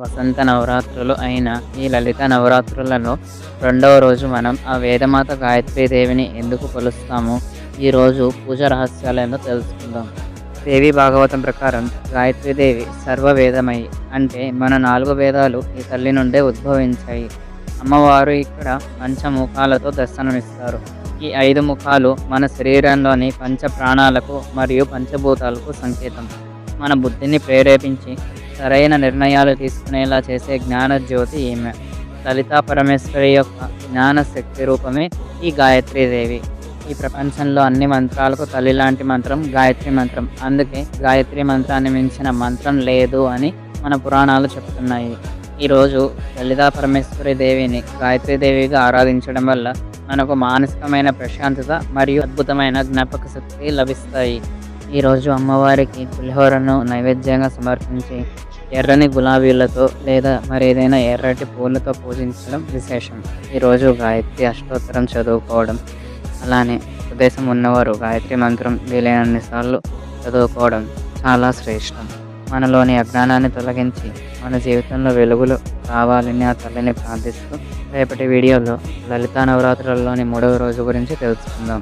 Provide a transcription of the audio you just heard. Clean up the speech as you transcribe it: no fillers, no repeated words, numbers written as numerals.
వసంత నవరాత్రులు అయిన ఈ లలిత నవరాత్రులలో రెండవ రోజు మనం ఆ వేదమాత గాయత్రీదేవిని ఎందుకు కొలుస్తామో ఈరోజు పూజ రహస్యాలేందో తెలుసుకుందాం. దేవి భాగవతం ప్రకారం గాయత్రీదేవి సర్వవేదమయి, అంటే మన 4 వేదాలు ఈ తల్లి నుండే ఉద్భవించాయి. అమ్మవారు ఇక్కడ పంచముఖాలతో దర్శనమిస్తారు. ఈ 5 ముఖాలు మన శరీరంలోని పంచ ప్రాణాలకు మరియు పంచభూతాలకు సంకేతం. మన బుద్ధిని ప్రేరేపించి సరైన నిర్ణయాలు తీసుకునేలా చేసే జ్ఞాన జ్యోతి ఈమె. లలితా పరమేశ్వరి యొక్క జ్ఞాన శక్తి రూపమే ఈ గాయత్రీదేవి. ఈ ప్రపంచంలో అన్ని మంత్రాలకు తల్లి లాంటి మంత్రం గాయత్రి మంత్రం. అందుకే గాయత్రి మంత్రాన్ని మించిన మంత్రం లేదు అని మన పురాణాలు చెప్తున్నాయి. ఈరోజు లలితా పరమేశ్వరి దేవిని గాయత్రీదేవిగా ఆరాధించడం వల్ల మనకు మానసికమైన ప్రశాంతత మరియు అద్భుతమైన జ్ఞాపక శక్తి లభిస్తాయి. ఈరోజు అమ్మవారికి పులిహోరను నైవేద్యంగా సమర్పించి ఎర్రని గులాబీలతో లేదా మరేదైనా ఎర్రటి పూలతో పూజించడం విశేషం. ఈరోజు గాయత్రి అష్టోత్తరం చదువుకోవడం, అలానే ఉపదేశం ఉన్నవారు గాయత్రి మంత్రం వీలైనన్నిసార్లు చదువుకోవడం చాలా శ్రేష్టం. మనలోని అజ్ఞానాన్ని తొలగించి మన జీవితంలో వెలుగులు రావాలని ఆ తల్లిని ప్రార్థిస్తూ రేపటి వీడియోలో లలితా నవరాత్రులలోని 3వ రోజు గురించి తెలుసుకుందాం.